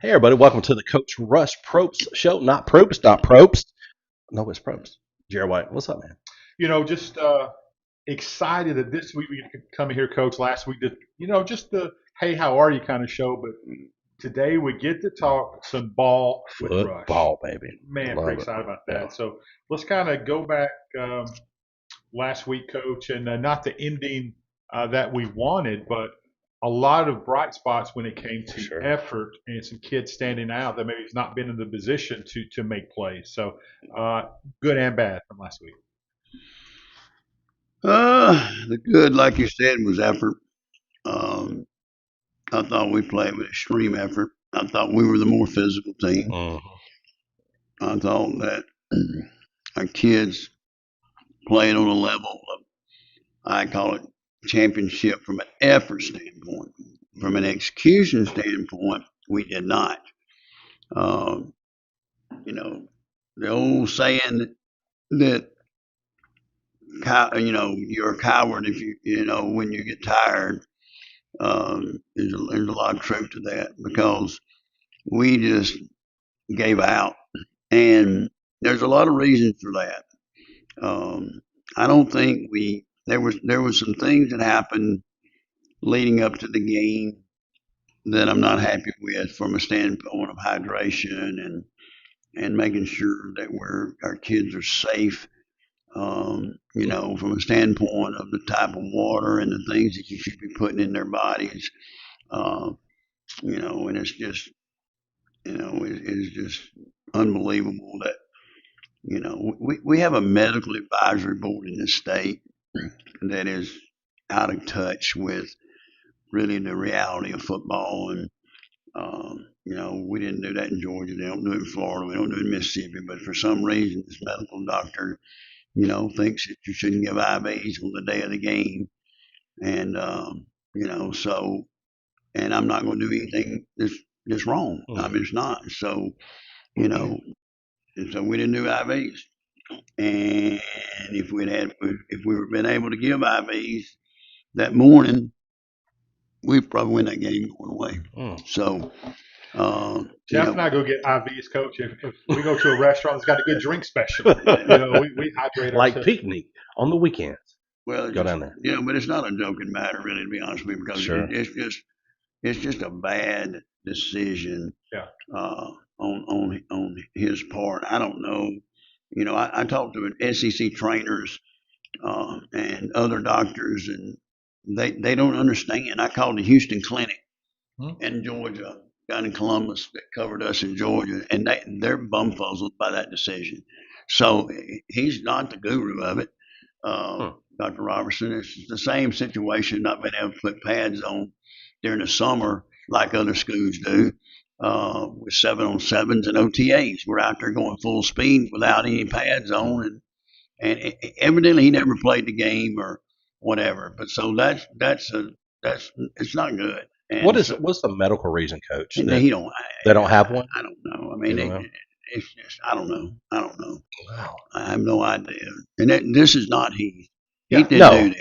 Hey, everybody, welcome to the Coach Russ Propst show. Not Propst, not Propst. No, it's Propst. Jerry White, what's up, man? Just excited that this week we could come here, Coach. Last week, just the hey, how are you kind of show. But today we get to talk some ball with Rush. Football, baby. Man, pretty Love it. excited about Yeah. that. So let's kind of go back last week, Coach, and not the ending that we wanted, but a lot of bright spots when it came to Sure. effort and some kids standing out that maybe has not been in the position to make plays. So good and bad from last week. The good, like you said, was effort. Um, I thought we played with extreme effort. I thought we were the more physical team. Mm. I thought that our kids played on a level of, I call it championship from an effort standpoint. From an execution standpoint, we did not. Um, you know, the old saying that, you're a coward if when you get tired. There's a lot of truth to that because we just gave out, and there's a lot of reasons for that. I don't think we there was some things that happened leading up to the game that I'm not happy with from a standpoint of hydration and making sure that our kids are safe. From a standpoint of the type of water and the things that you should be putting in their bodies. Uh, and it's just it's just unbelievable that we have a medical advisory board in this state that is out of touch with really the reality of football. And we didn't do that in Georgia. They don't do it in Florida. We don't do it in Mississippi. But for some reason, this medical doctor, thinks that you shouldn't give IVs on the day of the game. And so, and I'm not going to do anything that's wrong. I mean, it's not. So, you know, and so we didn't do IVs. And if we were been able to give IVs that morning, we probably win that game going away. Mm. So, Jeff and I go get IVs, Coach. If we go to a restaurant that's got a good drink special, we hydrate Like ourselves. picnic on the weekends. well, Go down there. but it's not a joking matter, really, to be honest with you, because Sure. it's just a bad decision Yeah. on his part. I don't know. I talked to SEC trainers and other doctors, and they don't understand. I called the Houston Clinic in Georgia, down in Columbus, that covered us in Georgia, and they're bumfuzzled by that decision. So he's not the guru of it. Hmm. Dr. Robertson, it's the same situation, not being able to put pads on during the summer like other schools do, with 7-on-7s and OTAs. We're out there going full speed without any pads on, and evidently he never played the game or whatever. But so that's it's not good. And so, What's the medical reason, Coach? and That he don't. they don't have one? I don't know. I You mean, don't know? it's just I don't know. I don't know. Wow. I have no idea. And this is not he. He Yeah. didn't do No.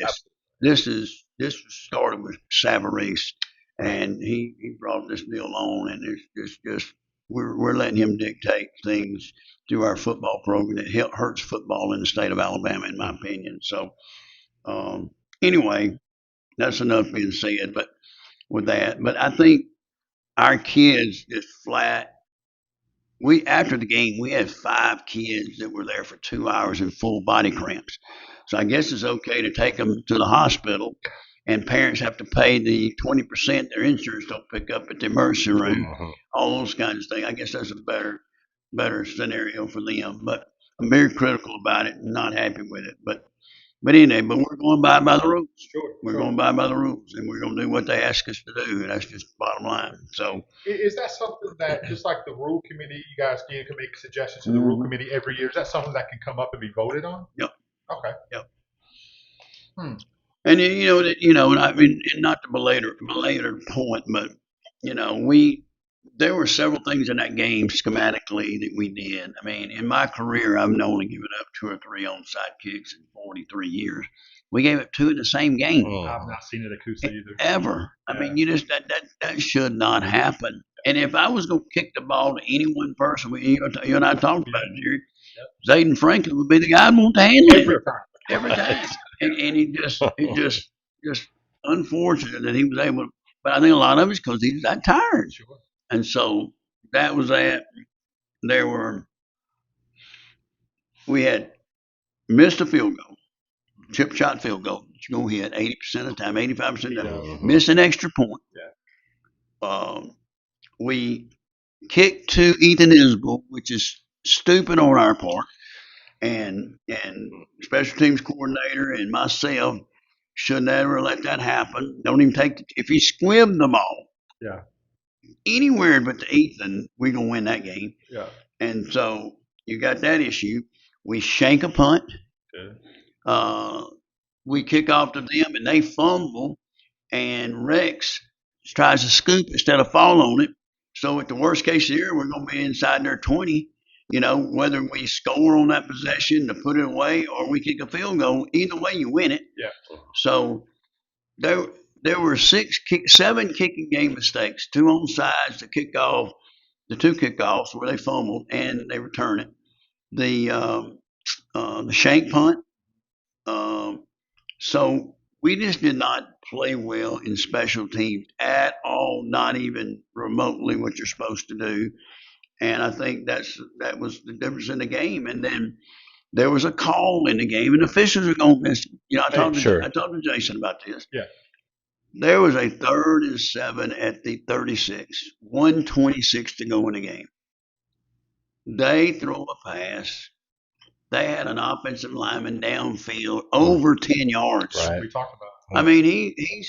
this. This started with Savarese, and he brought this deal on, and it's just we're letting him dictate things through our football program that hurts football in the state of Alabama, in my opinion. So anyway, that's enough being said. But with that, but I think our kids just flat. We after the game, we had 5 kids that were there for 2 hours in full body cramps. So I guess it's okay to take them to the hospital, and parents have to pay the 20% their insurance don't pick up at the emergency room. Mhm. All those kinds of things. I guess that's a better scenario for them. But I'm very critical about it and not happy with it. But anyway, but we're going by the rules. Sure. We're Sure. going by the rules, and we're going to do what they ask us to do, and that's just the bottom line. So Is that something that, just like the rule committee, you guys can make suggestions to the rule committee every year? Is that something that can come up and be voted on? yep, Okay. yep. Hmm. And then, and I mean, and not to belabor point, but there were several things in that game schematically that we did. I mean, in my career, I've only given up 2 or 3 onside kicks in 43 years. We gave up 2 in the same game I've not seen it at Coosa either. ever. I mean, you just that should not happen. And if I was going to kick the ball to any one person, you and I talked about it, Jerry, Zayden Franklin would be the guy I'd want to handle it every time. And he just unfortunate that he was able to, but I think a lot of it's because he was that tired. Sure. And so that was that. We had missed a field goal, chip shot field goal. You're going to hit 80% of the time, 85% of the time. Miss an extra point. We kicked to Ethan Isbell, which is stupid on our part, and special teams coordinator and myself should never let that happen. Don't even if he squibmed the ball. Yeah. Anywhere but to Ethan, we're gonna win that game. Yeah. And so you got that issue. We shank a punt. Okay. We kick off to them and they fumble, and Rex tries to scoop instead of fall on it. So at the worst case scenario, we're going to be inside their 20. Whether we score on that possession to put it away or we kick a field goal, either way you win it. Yeah. So there were 7 kicking game mistakes, 2 onside, the 2 kickoffs where they fumbled and they return it. The shank punt. So we just did not play well in special teams at all, not even remotely what you're supposed to do. And I think that was the difference in the game. And then there was a call in the game, and officials are going to miss. I talked to Jason about this. Yeah. There was a 3rd and 7 at the 36, 1:26 to go in the game. They throw a pass. They had an offensive lineman downfield over 10 yards. Right. We talked about it. I mean,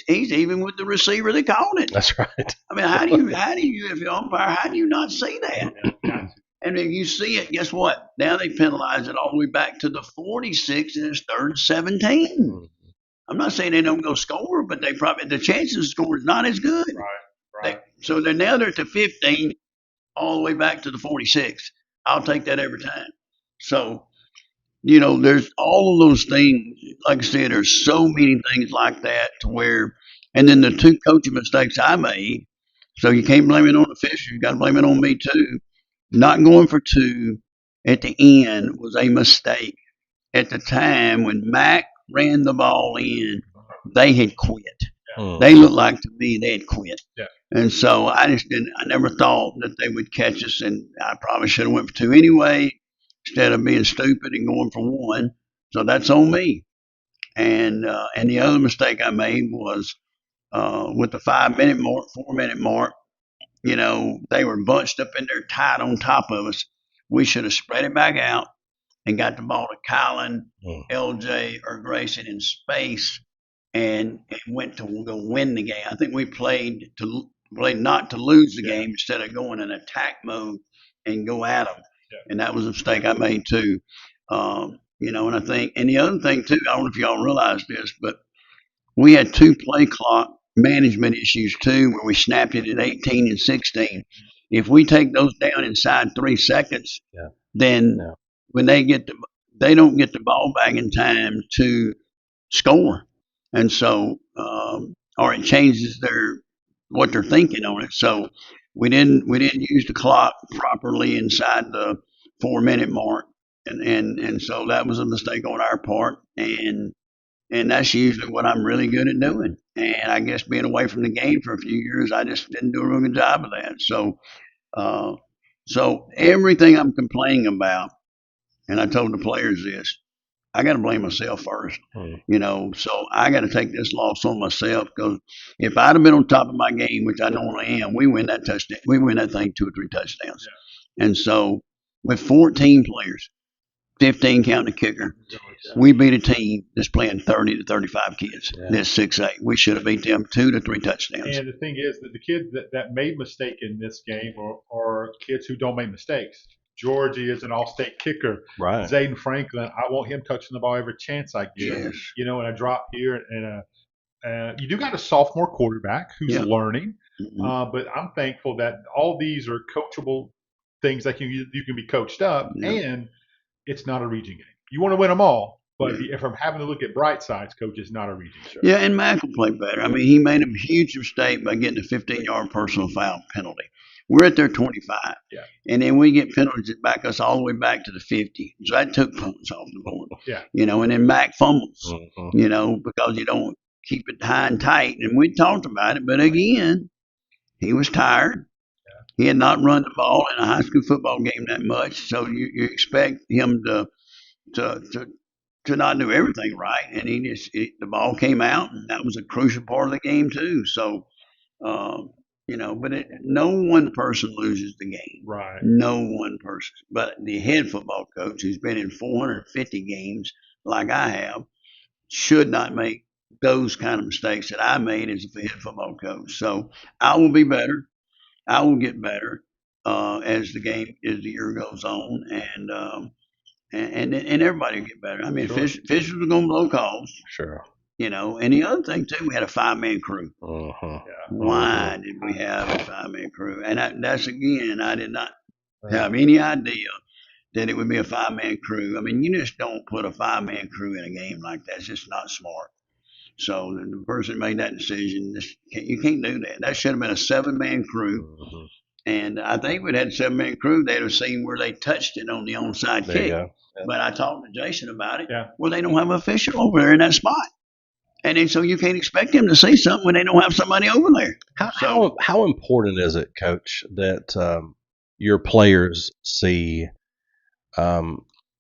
he's even with the receiver that called it. That's right. I mean, how do you if you're umpire, how do you not see that? And if you see it, guess what? Now they penalize it all the way back to the 46, and it's 3rd and 17. I'm not saying they don't go score, but the chances of scoring is not as good. Right. So they're at the 15, all the way back to the 46. I'll take that every time. So there's all of those things. Like I said, there's so many things like that to where, and then the 2 coaching mistakes I made. So you can't blame it on the official. You got to blame it on me too. Not going for 2 at the end was a mistake. At the time when Mac ran the ball in, they had quit. Yeah. They looked like to me they had quit. Yeah. And so I never thought that they would catch us, and I probably should have went for 2 anyway, instead of being stupid and going for 1. So that's on me. And the other mistake I made was with the 5-minute mark, 4-minute mark. They were bunched up in there tight on top of us. We should have spread it back out and got the ball to Kylan, LJ, or Grayson in space, and went to go win the game. I think we played not to lose the game instead of going in attack mode and go at them. Yeah. And that was a mistake I made too. And I think, and the other thing too, I don't know if y'all realize this, but we had 2 play clock management issues too, where we snapped it at 18 and 16. If we take those down inside 3 seconds, then when they don't get the ball back in time to score, and so or it changes what they're thinking on it. So we didn't use the clock properly inside the 4-minute mark, and so that was a mistake on our part, and that's usually what I'm really good at doing. And I guess being away from the game for a few years, I just didn't do a real good job of that. So everything I'm complaining about, and I told the players this, I got to blame myself first. So I got to take this loss on myself, because if I'd have been on top of my game, which I normally am, we win that touchdown. We win that thing 2 or 3 touchdowns. Yeah. And so with 14 players, 15 counting the kicker, we beat a team that's playing 30 to 35 kids. That's 6'8". We should have beat them 2 to 3 touchdowns. And the thing is that the kids that made mistake in this game are kids who don't make mistakes. Georgie is an all-state kicker. Right. Zayden Franklin, I want him touching the ball every chance I get. Yes. And I drop here, and you do got a sophomore quarterback who's learning. Mm-hmm. But I'm thankful that all these are coachable things that you can be coached up, and it's not a region game. You want to win them all, But if I'm having to look at bright sides, Coach, it's not a region show. Yeah, and Mack will play better. I mean, he made a huge mistake by getting a 15-yard personal foul penalty. We're at their 25. Yeah. And then we get penalties that back us all the way back to the 50. So that took points off the board. Yeah. And then Mack fumbles, because you don't keep it high and tight. And we talked about it, but again, he was tired. Yeah. He had not run the ball in a high school football game that much. So you expect him to not do everything right, and the ball came out, and that was a crucial part of the game too. So, but no one person loses the game, right? No one person. But the head football coach, who's been in 450 games like I have, should not make those kind of mistakes that I made as a head football coach. So I will be better. I will get better as the year goes on, and everybody will get better. I mean, Sure. officials are going to blow calls. Sure. And the other thing too, we had a 5-man crew. Yeah. Why did we have a 5-man crew? And that's again, I did not have any idea that it would be a 5-man crew. I mean, you just don't put a 5-man crew in a game like that. It's just not smart. So the person made that decision. You can't do that. That should have been a 7-man crew. And I think if we'd had a 7-man crew, they'd have seen where they touched it on the onside kick. Yeah. But I talked to Jason about it. Yeah. Well, they don't have an official over there in that spot. And then so you can't expect them to see something when they don't have somebody over there. How important is it, Coach, that your players see?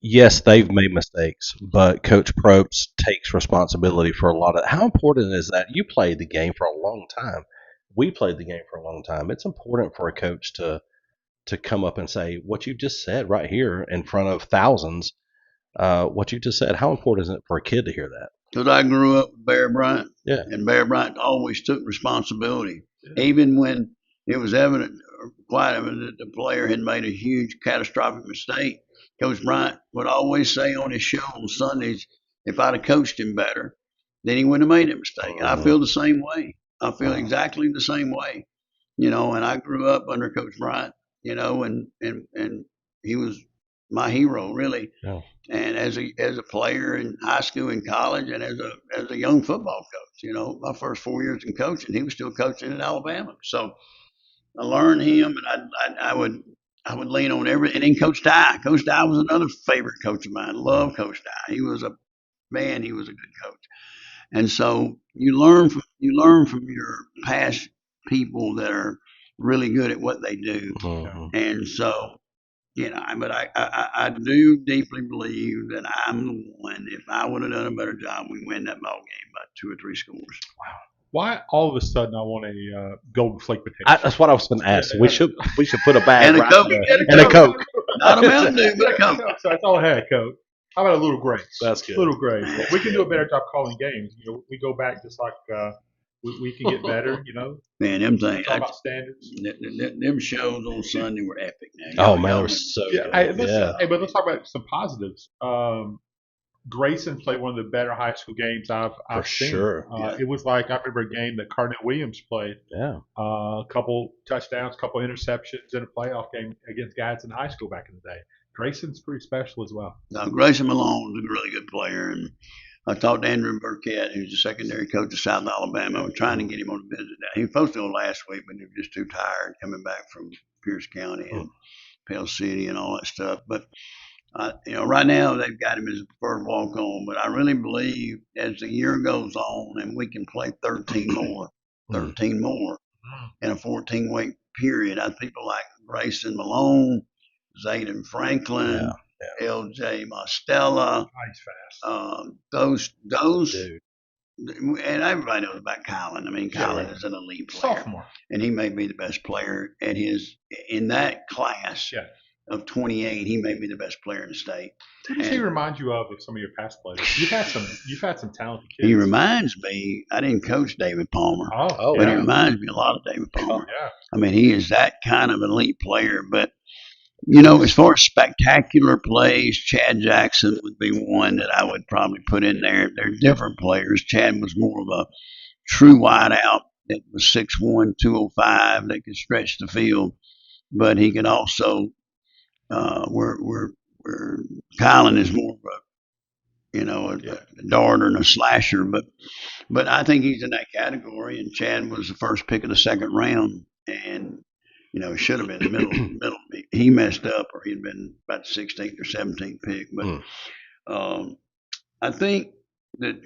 Yes, they've made mistakes, but Coach Probst takes responsibility for a lot of. How important is that? You played the game for a long time. We played the game for a long time. It's important for a coach to come up and say what you just said right here in front of thousands. What you just said. How important is it for a kid to hear that? Because I grew up with Bear Bryant, Yeah, and Bear Bryant always took responsibility, even when it was evident, or quite evident, that the player had made a huge catastrophic mistake. Coach Bryant would always say on his show on Sundays, if I'd have coached him better, then he wouldn't have made that mistake. I feel the same way. I feel exactly the same way. And I grew up under Coach Bryant, and he was my hero, really. Yeah. And as a player in high school and college, and as a young football coach, my first 4 years in coaching, he was still coaching in Alabama. So I learned him, and I would lean on and then Coach Dye. Coach Dye was another favorite coach of mine. Love Coach Dye. He was a good coach. And so you learn from your past people that are really good at what they do. And so, but I do deeply believe that I'm the one. If I would have done a better job, we win that ball game by 2 or 3 scores. Wow. Why all of a sudden I want a golden flake potato? That's what I was going to ask. We should put a bag and a right Coke. there. And a Coke. Not a Mountain Dew, but a Coke. So that's all I had, Coach. How about a little grace? That's good. Little grace. We can do a better job calling games. We go back just like we can get better. Man, them things. Talk about standards. Them shows on Sunday were epic. Oh man, it was so good. But let's talk about some positives. Grayson played one of the better high school games I've seen. Sure. It was like, I remember a game that Cardinal Williams played. Yeah. A couple touchdowns, a couple interceptions in a playoff game against Gadsden High School back in the day. Grayson's pretty special as well. Now, Grayson Malone was a really good player, and I talked to Andrew Burkett, who's the secondary coach of South Alabama. We're trying to get him on a visit. He was supposed to go last week, but he was just too tired coming back from Pierce County and Pell City and all that stuff. But right now they've got him as a preferred walk-on. But I really believe as the year goes on and we can play 13 more in a 14-week period, I think people like Grayson Malone, Zayden Franklin, L.J. Mostella, those, Dude. and everybody knows about Colin. I mean, Colin is an elite player, Sophomore, and he may be the best player in that class. Yeah. Of 28, he may be the best player in the state. Who does he remind you of some of your past players? You've had some talented kids. He reminds me. I didn't coach David Palmer, but he reminds me a lot of David Palmer. Yeah. I mean, he is that kind of elite player. But as far as spectacular plays, Chad Jackson would be one that I would probably put in there. They're different players. Chad was more of a true wideout that was 6'1", 205 that could stretch the field, but he could also. Where Colin is more of a darter and a slasher, but I think he's in that category. And Chad was the first pick of the second round, and should have been middle. He messed up, or he'd been about the 16th or 17th pick. But I think that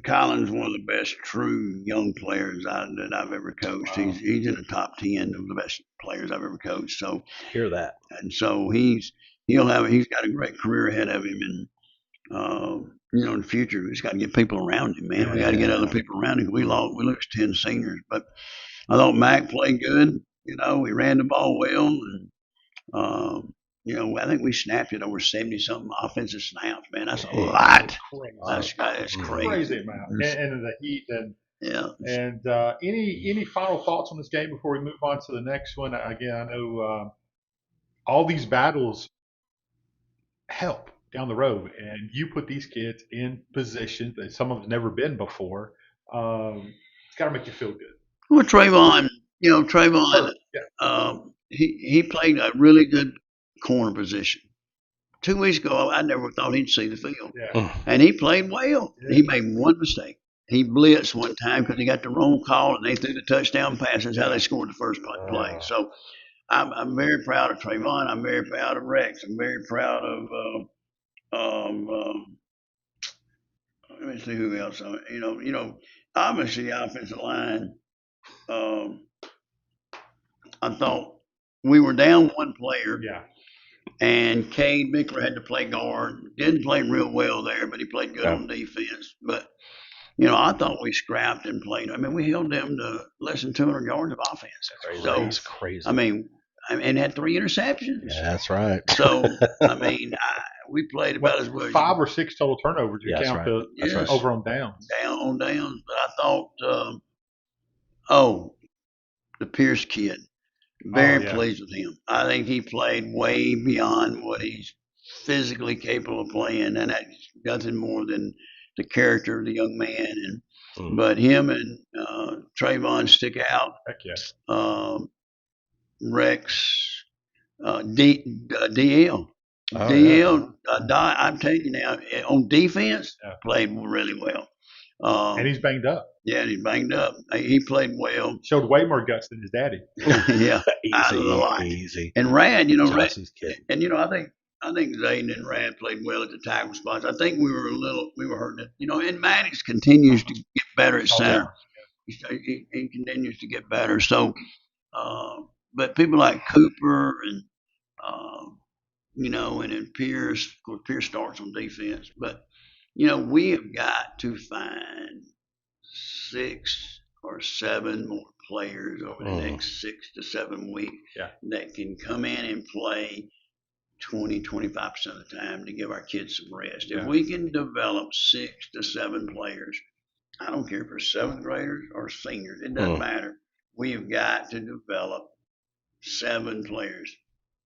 Colin's one of the best true young players that I've ever coached. Wow. He's in the top 10 of the best players I've ever coached. So hear that. And so he's got a great career ahead of him, and in the future we just got to get people around him, man. We got to get other people around him. We lose 10 seniors, but I thought Mac played good. He ran the ball well, and I think we snapped it over 70 something offensive snaps, man. That's a lot. That's crazy. Crazy amount. And the heat and yeah. And any final thoughts on this game before we move on to the next one? Again, I know all these battles help down the road, and you put these kids in positions that some of them never been before. It's got to make you feel good. Well, Trayvon, he played a really good corner position. 2 weeks ago, I never thought he'd see the field. Yeah. And he played well. Yeah. He made one mistake. He blitzed one time because he got the wrong call, and they threw the touchdown pass. That's how they scored the first play. So I'm very proud of Trayvon. I'm very proud of Rex. I'm very proud of let me see who else. Obviously the offensive line. I thought we were down one player. Yeah. And Cade Bickler had to play guard. Didn't play real well there, but he played good on defense. But, I thought we scrapped and played. I mean, we held them to less than 200 yards of offense. That's crazy. I mean, and had 3 interceptions. Yeah, that's right. So, we played about as well. 5 or 6 total turnovers. You count right. Over on downs. Down on downs. But I thought, the Pierce kid. Very pleased with him. I think he played way beyond what he's physically capable of playing, and that's nothing more than the character of the young man. But him and Trayvon stick out. Heck yeah. Rex, DL. I'm telling you now, on defense, played really well. And he's banged up. Yeah, he's banged up. He played well. Showed way more guts than his daddy. Yeah, easy. And Rad, Chelsea's kid. And I think Zayden and Rad played well at the tackle spots. I think we were hurting it. And Maddox continues to get better at center. He continues to get better. So, but people like Cooper and and then Pierce. Of course, Pierce starts on defense, but we have got to find 6 or 7 more players over the next 6 to 7 weeks that can come in and play 20-25% of the time to give our kids some rest. If we can develop 6 to 7 players, I don't care if they're 7th graders or seniors, it doesn't matter. We have got to develop 7 players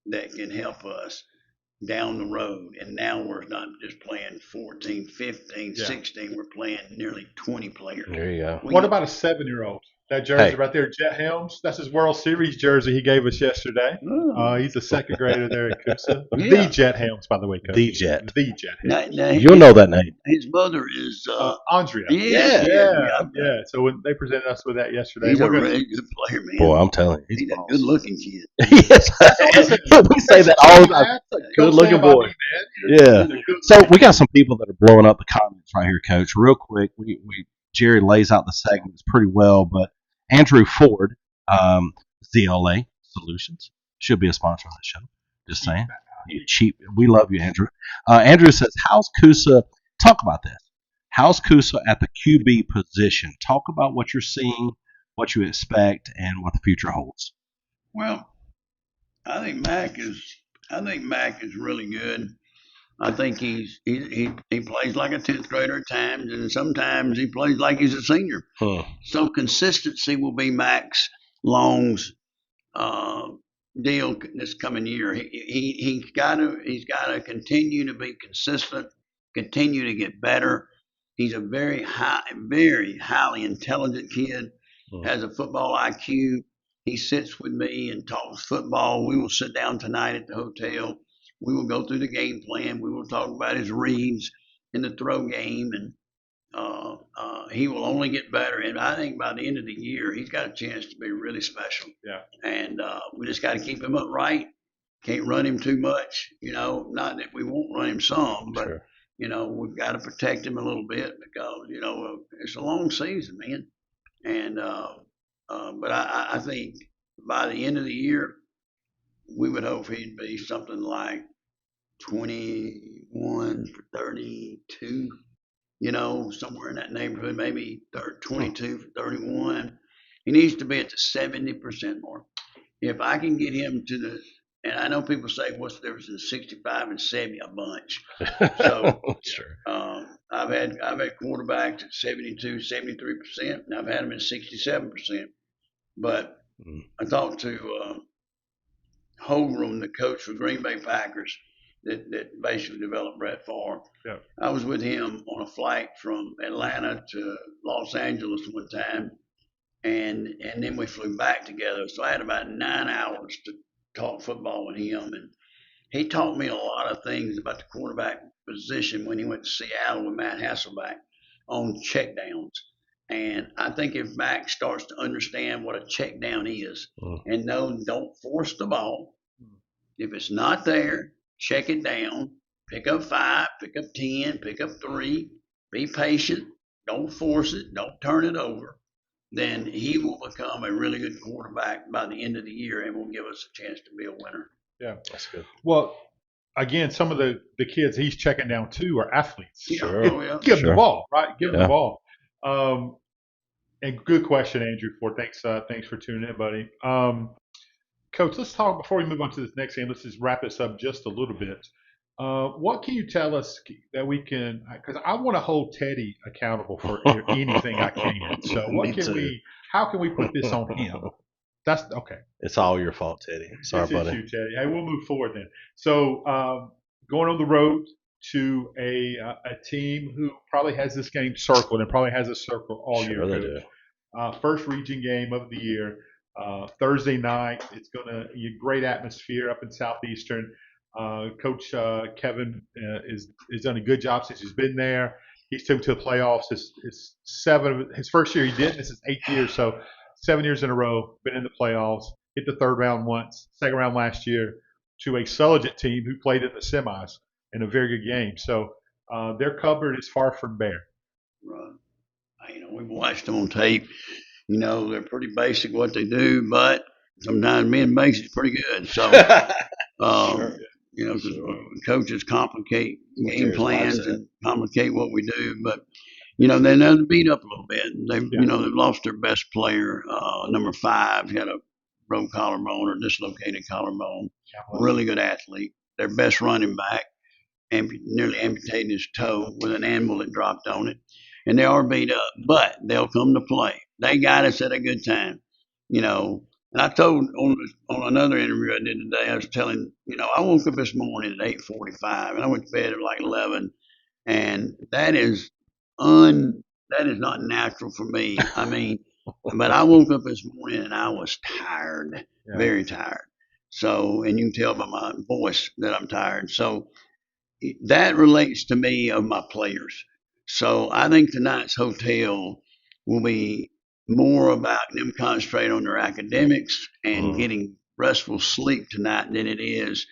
that can help us down the road. And now we're not just playing 14, 15, 16. We're playing nearly 20 players. There you go. What about a 7-year-old? That jersey right there, Jet Helms. That's his World Series jersey he gave us yesterday. He's a 2nd grader there at Coosa. The Jet Helms, by the way, Coach. The Jet Helms. You'll know that name. His mother is Andrea. Yeah. So when they presented us with that yesterday, he's a really good player, man. Boy, I'm telling you, he's a good-looking kid. Yes, we say that all the time. Good-looking boy. Yeah. So we got some people that are blowing up the comments right here, Coach. Real quick, Jerry lays out the segments pretty well, but Andrew Ford, ZLA Solutions, should be a sponsor of the show. Just saying. You cheap. We love you, Andrew. Andrew says, how's Coosa? Talk about this. How's Coosa at the QB position? Talk about what you're seeing, what you expect, and what the future holds. Well, I think Mac is really good. I think he plays like a 10th grader at times, and sometimes he plays like he's a senior. So consistency will be Max Long's deal this coming year. He's got to continue to be consistent, continue to get better. He's a very highly intelligent kid. Has a football IQ. He sits with me and talks football. We will sit down tonight at the hotel. We will go through the game plan. We will talk about his reads. in the throw game, and he will only get better. And I think by the end of the year, he's got a chance to be really special. Yeah. And we just got to keep him upright. Can't run him too much. Not that we won't run him some, but Sure. we've got to protect him a little bit because it's a long season, man. And but I think by the end of the year, we would hope he'd be something like 21 for 32, somewhere in that neighborhood, maybe 22 for 31. He needs to be at the 70% mark. If I can get him to and I know people say, what's the difference in 65 and 70? A bunch. So, Sure. I've had quarterbacks at 72, 73%, and I've had them at 67%. But I talked to Holgram, the coach for Green Bay Packers, that basically developed Brett Favre. Yeah. I was with him on a flight from Atlanta to Los Angeles one time, and then we flew back together. So I had about 9 hours to talk football with him, and he taught me a lot of things about the quarterback position when he went to Seattle with Matt Hasselbeck on checkdowns. And I think if Mac starts to understand what a check down is and don't force the ball. If it's not there, check it down. Pick up 5, pick up 10, pick up 3. Be patient. Don't force it. Don't turn it over. Then he will become a really good quarterback by the end of the year and will give us a chance to be a winner. Yeah. That's good. Well, again, some of the kids he's checking down too are athletes. Sure. Give them the ball, right? Give them the ball. And good question, Andrew. Thanks for tuning in, buddy. Coach, let's talk before we move on to this next game. Let's just wrap this up just a little bit. What can you tell us that we can? Because I want to hold Teddy accountable for anything I can. So How can we put this on him? That's okay. It's all your fault, Teddy. Sorry, It's buddy. you, Teddy. Hey, we'll move forward then. So going on the road to a team who probably has this game circled and probably has a circle all year. They do. First region game of the year, Thursday night. It's going to be a great atmosphere up in Southeastern. Coach Kevin has done a good job since he's been there. He's took to the playoffs. His first year he did. This is 8th year, so 7 years in a row. Been in the playoffs. Hit the third round once. Second round last year to a Sulligent team who played in the semis in a very good game. So their cupboard is far from bare. Right. We've watched them on tape. They're pretty basic what they do, but sometimes being basic is pretty good. So, Sure. Coaches complicate game plans and complicate what we do, but they're beat up a little bit. They've lost their best player, number 5. He had a broke collarbone or dislocated collarbone. Really good athlete. Their best running back nearly amputated his toe with an anvil that dropped on it. And they are beat up, but they'll come to play. They got us at a good time, And I told on another interview I did today, I was telling, I woke up this morning at 8:45 and I went to bed at like 11, and that is not natural for me. I mean, but I woke up this morning and I was tired, very tired. So, and you can tell by my voice that I'm tired. So that relates to me of my players. So I think tonight's hotel will be more about them concentrating on their academics and getting restful sleep tonight than it is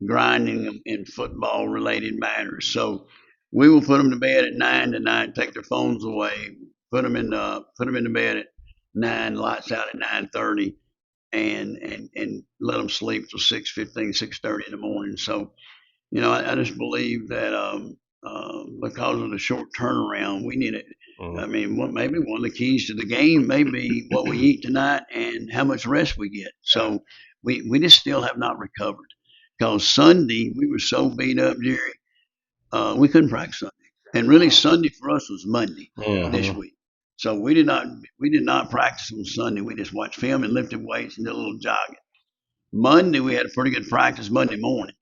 grinding them in football related matters. So we will put them to bed at 9 tonight, take their phones away, put them in the bed at 9, lights out at 9:30, and let them sleep till 6:15, 6:30 in the morning. So I just believe that because of the short turnaround, we need it. I mean, maybe one of the keys to the game may be what we eat tonight and how much rest we get. So we just still have not recovered. Because Sunday, we were so beat up, Jerry, we couldn't practice Sunday. And really, Sunday for us was Monday this week. So we did not practice on Sunday. We just watched film and lifted weights and did a little jogging. Monday, we had a pretty good practice Monday morning.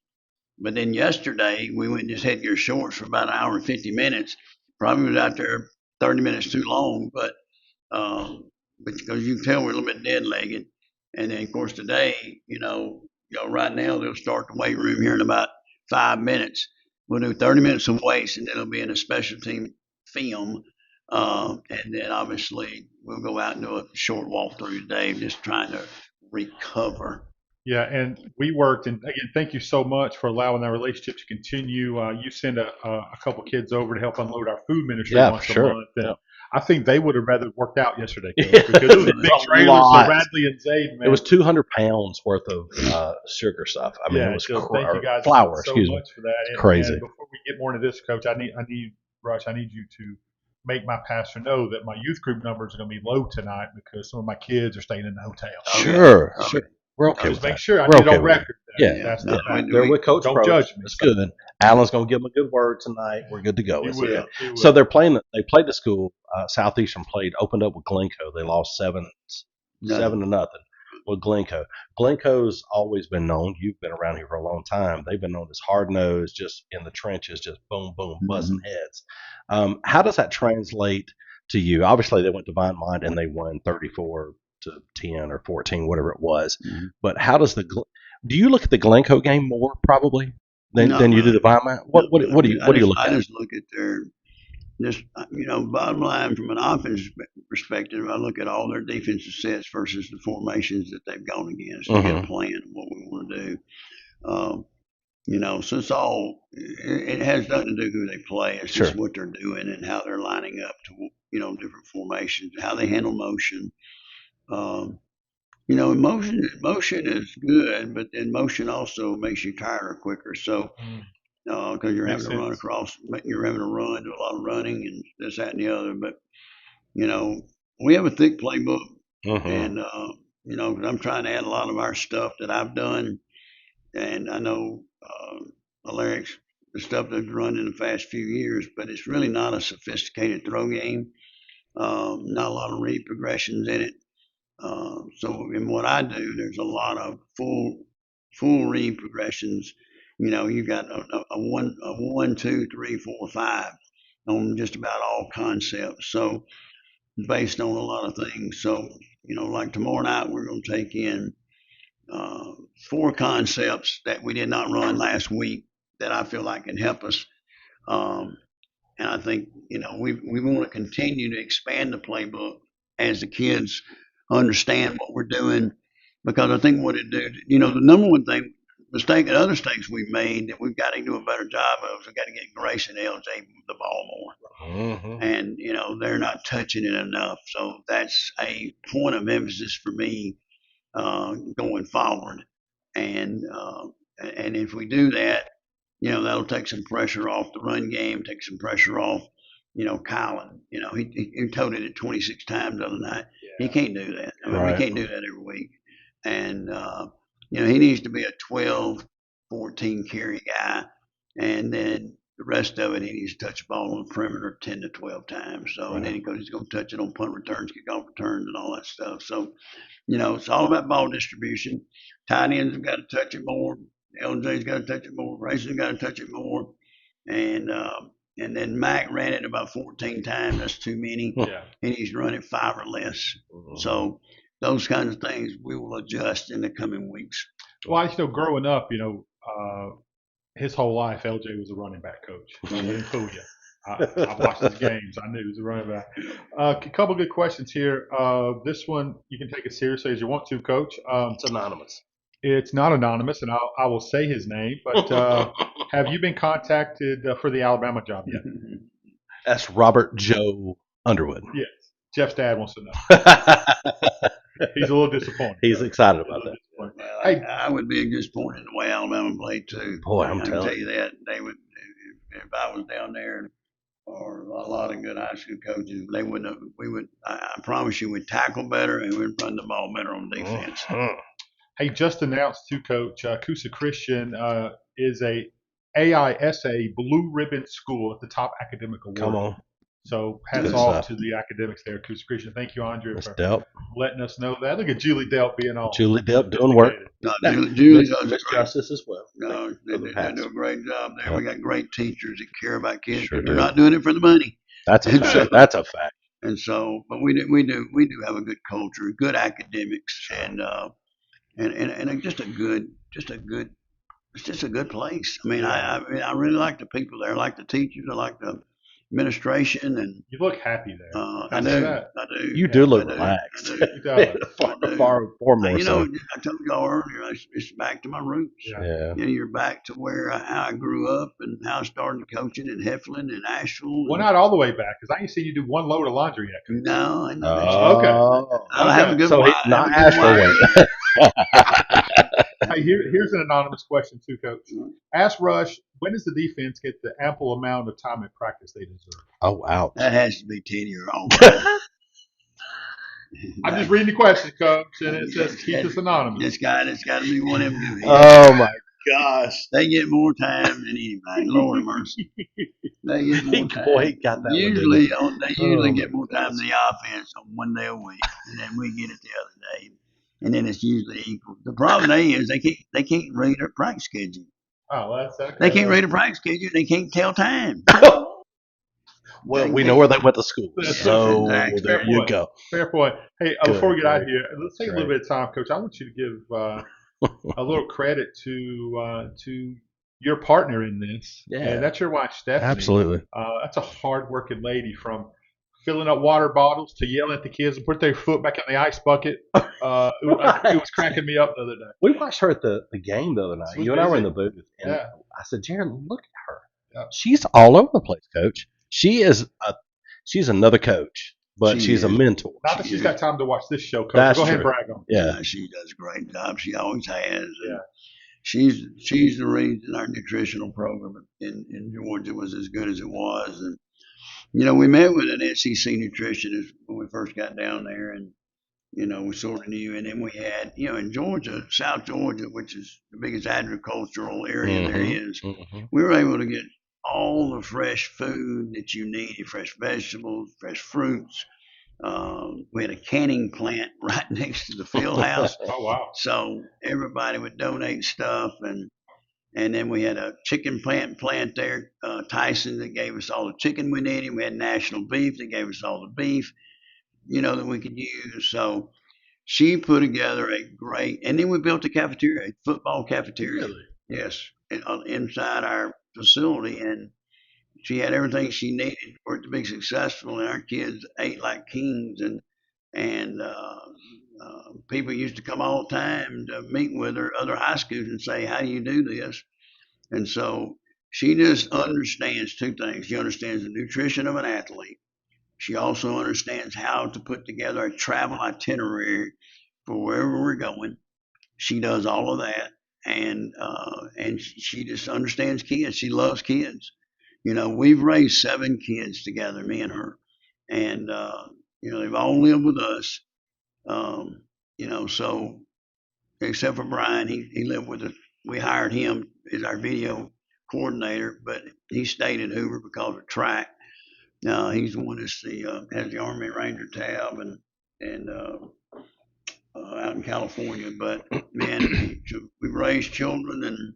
But then yesterday, we went in just headgear shorts for about an hour and 50 minutes. Probably was out there 30 minutes too long, but because you can tell we're a little bit dead-legged. And then, of course, today, right now they'll start the weight room here in about 5 minutes. we'll do 30 minutes of weights, and then it'll be in a special team film. And then obviously we'll go out and do a short walkthrough today, just trying to recover. Yeah, and we worked, and again, thank you so much for allowing that relationship to continue. You send a couple kids over to help unload our food ministry Yeah, once for a sure. month, and Yeah. I think they would have rather worked out yesterday, Coach, Yeah, because it was a big a trailer for lot. Radley and Zayd, It man. was 200 pounds worth of sugar stuff. I mean, it Yeah, was so thank you guys flour. so Excuse me. much for that. It's crazy. And before we get more into this, Coach, I need Rush, I need you to make my pastor know that my youth group numbers are going to be low tonight because some of my kids are staying in the hotel. Sure, Okay. sure. We're okay Just with make that. sure I We're need it okay on with it. record. Yeah, That's No, the fact. They're with Coach Don't Probst. judge me. It's good. Alan's gonna give them a good word tonight. We're good to go. He It's will. good. He will. So they're playing. They played the school. Southeastern opened up with Glencoe. They lost seven to nothing with Glencoe. Glencoe's always been known. You've been around here for a long time. They've been known as hard nosed, just in the trenches, just boom, boom, buzzing heads. How does that translate to you? Obviously, they went to Vine Mind and they won 34-10 or 14, whatever it was. But how does do you look at the Glencoe game more probably than you do the Vine Mind? What do you look at? I just look at their just bottom line from an offense perspective. I look at all their defensive sets versus the formations that they've gone against to get a plan of what we want to do. So it's all it has nothing to do who they play. It's just what they're doing and how they're lining up to different formations, how they handle motion. Motion is good, but then motion also makes you tired quicker. So because you're having to run across, you're having to run, do a lot of running and this, that, and the other. But we have a thick playbook, and I'm trying to add a lot of our stuff that I've done, and I know Alaric's the stuff that's run in the past few years, but it's really not a sophisticated throw game. Not a lot of read progressions in it. So in what I do, there's a lot of full read progressions. You've got a 1, 2, 3, 4, 5 on just about all concepts. So based on a lot of things. So like tomorrow night, we're going to take in 4 concepts that we did not run last week that I feel like can help us. And I think we want to continue to expand the playbook as the kids understand what we're doing, because I think what it do, the number one mistake and other mistakes we've made that we've got to do a better job of is we've got to get Grace and LJ the ball more, and they're not touching it enough. So that's a point of emphasis for me going forward, and if we do that, that'll take some pressure off the run game, take some pressure off, Colin. He toted it 26 times the other night. Yeah. He can't do that. I mean, we can't do that every week. And, he needs to be a 12, 14 carry guy. And then the rest of it, he needs to touch the ball on the perimeter 10 to 12 times. So, and then he's going to touch it on punt returns, kickoff returns, and all that stuff. So, it's all about ball distribution. Tight ends have got to touch it more. LJ's got to touch it more. Grayson's got to touch it more. And then Mac ran it about 14 times. That's too many. Yeah. And he's running 5 or less. So those kinds of things we will adjust in the coming weeks. Well, growing up, his whole life, LJ was a running back coach. I didn't fool you. I watched his games. I knew he was a running back. A couple good questions here. This one, you can take it seriously as you want to, Coach. It's anonymous. It's not anonymous, and I will say his name. But have you been contacted for the Alabama job yet? That's Robert Joe Underwood. Yes. Jeff's dad wants to know. He's a little disappointed. He's excited about that. Well, I would be disappointed in the way Alabama played too. Boy, I can tell you that they would, if I was down there, or a lot of good high school coaches, they wouldn't have. We would. I promise you, we'd tackle better and we'd run the ball better on defense. Hey, just announced too, Coach. Coosa Christian is a AISA Blue Ribbon School at the top academic award. Come on. So hats off to the academics there, Coosa Christian. Thank you, Andre, for letting us know that. Look at Julie Delp being all. Julie Delp doing work. No, Julie does Miss Justice as well. No, they do a great job there. Yep. We got great teachers that care about kids. Sure They're not doing it for the money. That's a fact. That's a fact. And so, but we do have a good culture, good academics, and just a good it's just a good place. I mean, Yeah. I really like the people there. I like the teachers. I like the administration, and You look happy there. I Can I say do. that? I do. You Yeah. do I look do. I relaxed. do. He does. I far, do. far more You so. know, I told y'all earlier, it's back to my roots. Yeah. Yeah. You know, you're back to where how I grew up and how I started coaching in Heflin and Asheville. Well, And, not all the way back, because I ain't seen you do one load of laundry yet. no, I know that yet. Okay. Oh. I have a Okay. good So wife. he, I have a not good Asheville wife. went. Hey, here's an anonymous question too, Coach. Ask Rush, when does the defense get the ample amount of time at practice they deserve? Oh, ouch. That has to be 10-year old. I'm just reading the question, Coach, and it says keep this anonymous. It's got to be one of them. Oh my gosh. They get more time than anybody. Lord have mercy. They get more time. Boy, he got that one, didn't Usually, he? they usually Oh get my more time gosh. than the offense on one day a week, and then we get it the other day, and then it's usually equal. The problem is they can't read their practice schedule. Oh, well, that's okay. They can't read a practice schedule. They can't tell time. Well, we know where they went to school, That's so exactly. there Fair you point. go. Fair point. Hey, Good before we get out of grief. here, let's take a little bit of time, Coach. I want you to give a little credit to your partner in this, Yeah. and that's your wife, Stephanie. Absolutely. That's a hard-working lady, from filling up water bottles to yelling at the kids to put their foot back in the ice bucket. It was cracking me up the other day. We watched her at the game the other night. She was You and I were in busy. the booth, and Yeah. I said, Jared, look at her. Yeah. She's all over the place, Coach. She's another coach, but She she's a is. mentor. Not that she's got time to watch this show, Coach. That's Go ahead and true. brag on her. Yeah. She does a great job. She always has. And Yeah. she's the reason our nutritional program in Georgia was as good as it was. And you know, we met with an SEC nutritionist when we first got down there, and you know, we sort of knew. And then we had, you know, in Georgia, South Georgia, which is the biggest agricultural area there is, we were able to get all the fresh food that you needed, fresh vegetables, fresh fruits. We had a canning plant right next to the field house. Oh, wow. So everybody would donate stuff, and then we had a chicken plant there, Tyson, that gave us all the chicken we needed. We had National Beef that gave us all the beef, you know, that we could use. So she put together a great, and then we built a cafeteria, a football cafeteria. Really? Yes, inside our facility, and she had everything she needed for it to be successful. And our kids ate like kings, and people used to come all the time to meet with her, other high schools, and say, "How do you do this?" And so she just understands two things. She understands the nutrition of an athlete. She also understands how to put together a travel itinerary for wherever we're going. She does all of that, and she just understands kids. She loves kids. You know, we've raised 7 kids together, me and her, and you know, they've all lived with us. You know, so except for Brian, he lived with us. We hired him as our video coordinator, but he stayed in Hoover because of track. He's the one that's has the Army Ranger tab and out in California. But man, we raised children, and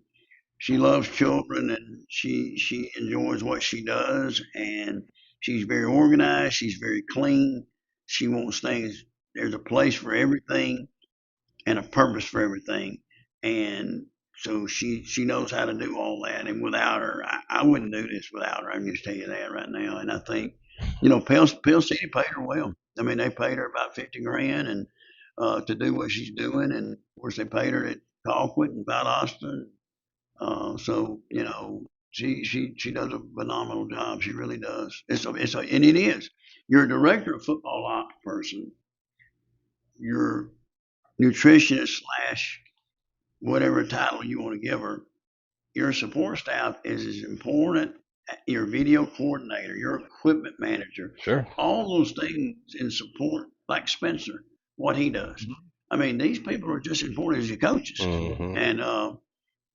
she loves children, and she enjoys what she does, and she's very organized. She's very clean. She wants things. There's a place for everything and a purpose for everything, and so she knows how to do all that. And without her, I wouldn't do this without her. I can just tell you that right now. And I think, you know, Pell City paid her well. I mean, they paid her about 50 grand and to do what she's doing, and of course they paid her at Colquitt and Valdosta. So you know, she does a phenomenal job. She really does. And it is. You're a director of football ops person. You're nutritionist slash whatever title you want to give her. Your support staff is as important. Your video coordinator, your equipment manager, Sure. all those things in support, like Spencer, what he does. Mm-hmm. I mean, these people are just as important as your coaches, and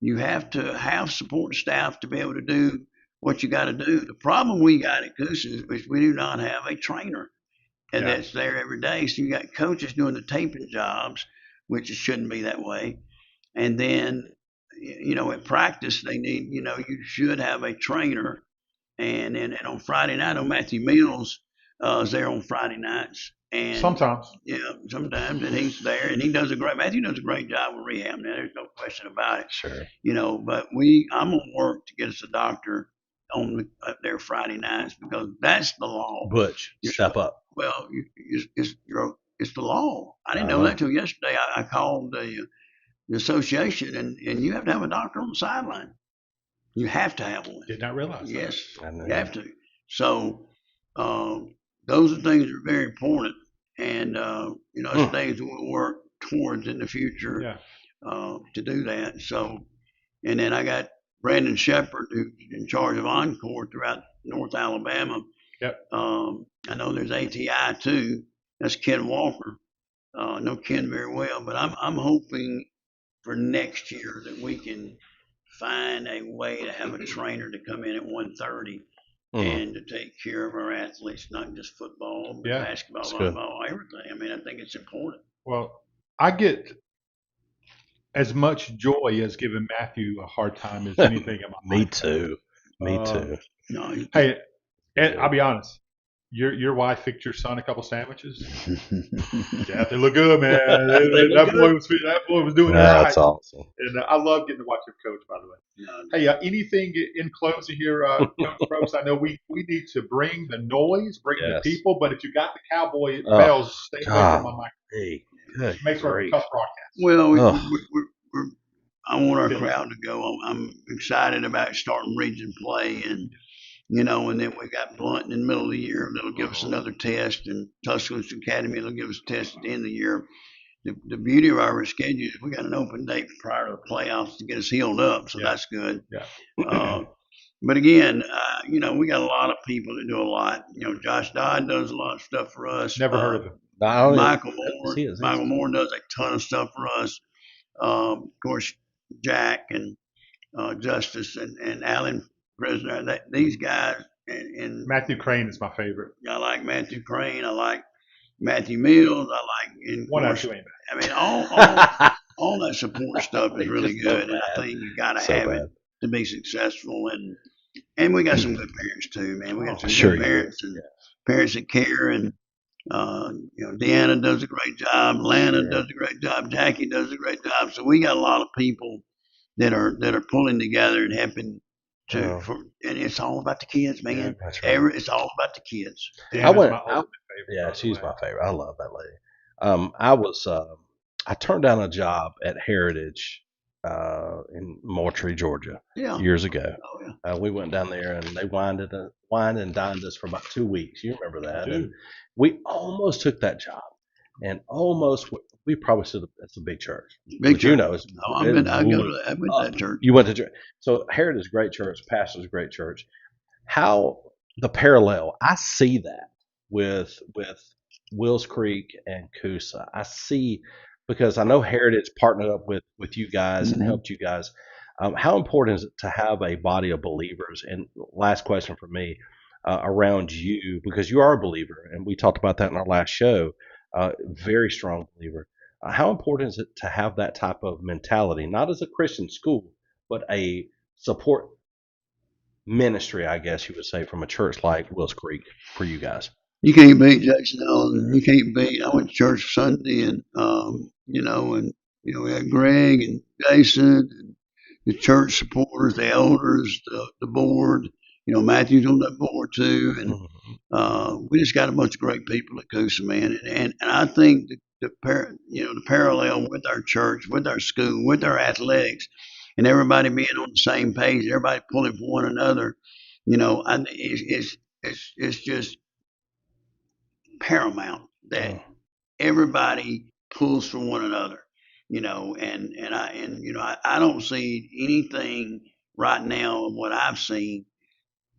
you have to have support staff to be able to do what you got to do. The problem we got at Goose is we do not have a trainer and that's there every day. So you got coaches doing the taping jobs, which it shouldn't be that way. And then, you know, at practice, they need, you know, you should have a trainer. And on Friday night on Matthew Mills, is there on Friday nights. And Sometimes. yeah, sometimes, and he's there, and Matthew does a great job with rehab. Now, there's no question about it. Sure. But I'm gonna work to get us a doctor up there Friday nights because that's the law. Butch, step up. Well, it's the law. I didn't know that till yesterday. I called the association, and you have to have a doctor on the sideline. You have to have one. Did not realize. Yes, you have to. So those are things that are very important, and it's things that we'll work towards in the future to do that. So, and then I got Brandon Shepard, who's in charge of Encore throughout North Alabama. Yep. I know there's ATI too. That's Ken Walker. I know Ken very well, but I'm hoping for next year that we can find a way to have a trainer to come in at 1:30 and to take care of our athletes, not just football, but basketball, volleyball, everything. I mean, I think it's important. Well, I get as much joy as giving Matthew a hard time as anything in my life. Me too. No, hey, and I'll be honest. Your wife fixed your son a couple sandwiches. Yeah, they look good, man. That boy was doing it right. That's awesome. And I love getting to watch him coach, by the way. Hey, anything in closing here, Coach Propst? I know we need to bring the noise, bring the people, but if you got the cowboy bells, stay away from my microphone. Hey, makes for a tough broadcast. Well, I want our crowd to go. I'm excited about starting region play, and and then we got Blunt in the middle of the year. That'll give us another test, and Tuscaloosa Academy will give us a test at the end of the year. The beauty of our schedule is we got an open date prior to the playoffs to get us healed up, so that's good. Yeah. But again, we got a lot of people that do a lot. Josh Dodd does a lot of stuff for us. Never heard of him. Michael Moore does a ton of stuff for us. Of course, Jack and Justice and Alan Prisoner. These guys and Matthew Crane is my favorite. I like Matthew Crane. I like Matthew Mills. I like, and one out, two ain't bad. I mean, all that support stuff is really good, and I think you got to have it to be successful. And we got some good parents too, man. We got some good parents and parents that care. And Deanna does a great job. Lana does a great job. Jackie does a great job. So we got a lot of people that are pulling together and helping. And it's all about the kids, man. Yeah, that's right. It's all about the kids. She's my favorite. I love that lady. I turned down a job at Heritage in Moultrie, Georgia, years ago. We went down there and they wined and dined us for about 2 weeks. You remember that? And we almost took that job, and we probably said it's a big church. Big church. I went to that church. You went to church. So Heritage is a great church. Pastor's a great church. How the parallel? I see that with Wills Creek and Coosa. I see, because I know Heritage partnered up with you guys and helped you guys. How important is it to have a body of believers? And last question for me, around you, because you are a believer, and we talked about that in our last show. Very strong believer. How important is it to have that type of mentality, not as a Christian school, but a support ministry, I guess you would say, from a church like Wills Creek for you guys? You can't beat Jackson Allen. You can't beat. I went to church Sunday, and we had Greg and Jason and the church supporters, the elders, the board. Matthew's on that board too, and we just got a bunch of great people at Coosa, man. And I think the parallel with our church, with our school, with our athletics, and everybody being on the same page, everybody pulling for one another. It's just paramount that everybody pulls for one another. I don't see anything right now of what I've seen.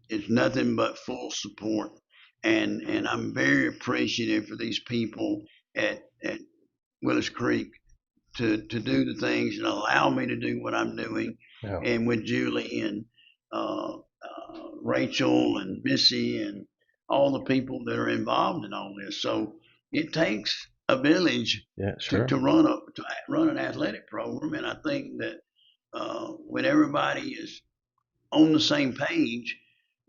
It's nothing but full support, and I'm very appreciative for these people at Willis Creek to do the things and allow me to do what I'm doing, and with Julie and Rachel and Missy and all the people that are involved in all this. So it takes a village to run an athletic program, and I think that when everybody is on the same page,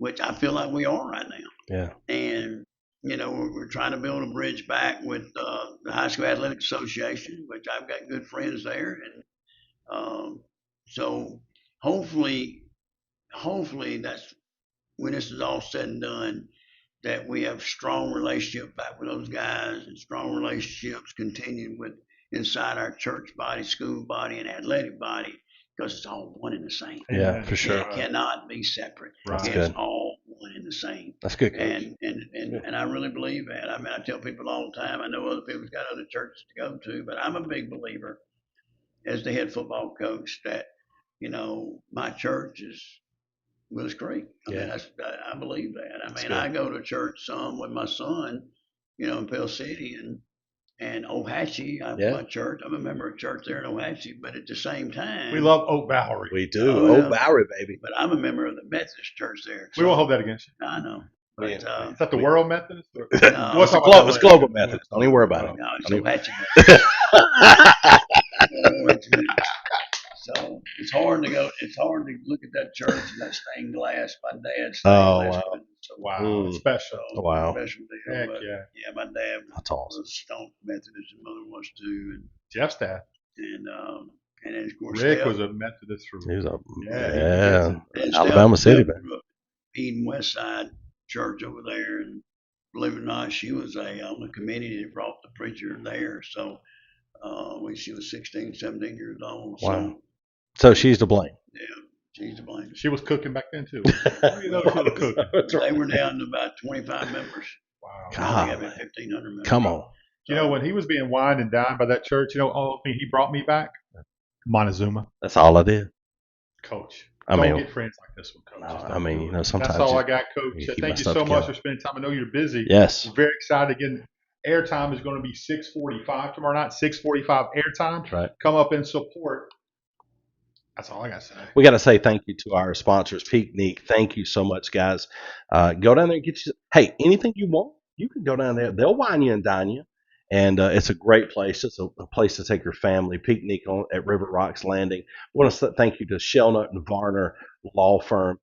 which I feel like we are right now. Yeah. And we're trying to build a bridge back with the High School Athletic Association, which I've got good friends there, and so hopefully, that's when this is all said and done, that we have strong relationship back with those guys and strong relationships continuing with inside our church body, school body, and athletic body, because it's all one and the same. Yeah, for sure. It cannot be separate. Right. It's good. all one and the same. That's good, Coach. And I really believe that. I mean, I tell people all the time. I know other people's got other churches to go to, but I'm a big believer, as the head football coach, that my church is Willis Creek. I mean, I believe that. I mean, I go to church some with my son, in Pell City and Ohatchee. My church. I'm a member of church there in Ohatchee, but at the same time, we love Oak Bowery. We do. Oak Bowery, baby. But I'm a member of the Methodist church there. We won't hold that against you. I know. But, is that the World Methodist? No, it's Global Methodist. Don't even worry about it. No, it's Ohatchee Methodist. So it's hard to go. It's hard to look at that church and that stained glass. My dad's stained glass. Wow. So, wow. Special. Wow. Special deal. Heck but, yeah. My dad That's awesome. was Stone Methodist, and mother was too. And Jeff's dad. And then of course Rick Steph was a Methodist from He was and Alabama City, man. Eden West Side Church over there, and believe it or not, she was on the committee that brought the preacher there. So when she was 16, 17 years old. Wow. So she's to blame. Yeah, she's to blame. She was cooking back then too. She was cooking. They were down to about 25 members. Wow. God. 1,500 members. Come on. So, When he was being wined and dined by that church, he brought me back? Montezuma. That's all I did. Coach. I Don't mean, get friends like this one, Coach. No, I mean, sometimes. That's all I got, Coach. you Thank mess you up so much together. for spending time. I know you're busy. Yes. We're very excited. Again, airtime is going to be 6:45 tomorrow night. 6:45 airtime. Right. Come up and support. That's all I got to say. We got to say thank you to our sponsors, Peaknik. Thank you so much, guys. Go down there and get you. Hey, anything you want, you can go down there. They'll wine you and dine you. And it's a great place. It's a place to take your family. Peaknik at River Rocks Landing. I want to thank you to Shelnut and Varner Law Firm.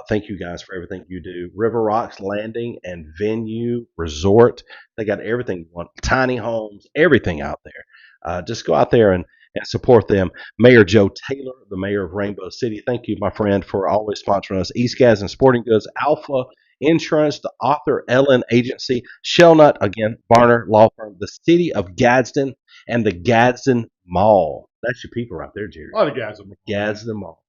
Thank you guys for everything you do. River Rocks Landing and Venue Resort. They got everything you want. Tiny homes, everything out there. Just go out there and support them. Mayor Joe Taylor, the mayor of Rainbow City. Thank you, my friend, for always sponsoring us. East Gadsden Sporting Goods, Alpha Insurance, the Author Ellen Agency, Shelnut, again, Varner Law Firm, the City of Gadsden, and the Gadsden Mall. That's your people right there, Jerry. A lot of guys. Gadsden Mall.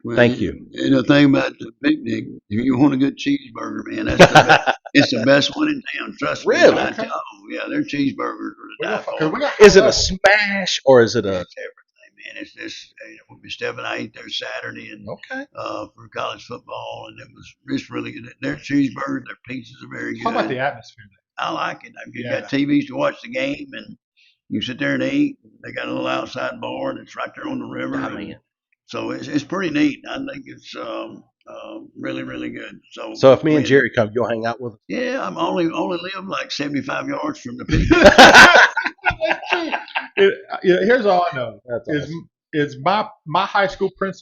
well, Thank you. And the thing about the picnic, if you want a good cheeseburger, man, that's the best. It's the best one in town. Trust me. Really? Oh, yeah, their cheeseburgers are the die for. Is it a smash or is it a? It's everything, man. It's just Steph and I ate there Saturday and Okay. For college football, and it was just really good. Their cheeseburgers, their pizzas are very good. How about the atmosphere? I like it. You got TVs to watch the game, and you sit there and eat. They got a little outside bar that's right there on the river. I mean, so it's pretty neat. I think it's really, really good. So if me and Jerry come, you'll hang out with us? Yeah, I'm only live like 75 yards from the peak. Here's all I know. That's awesome. Is my high school principal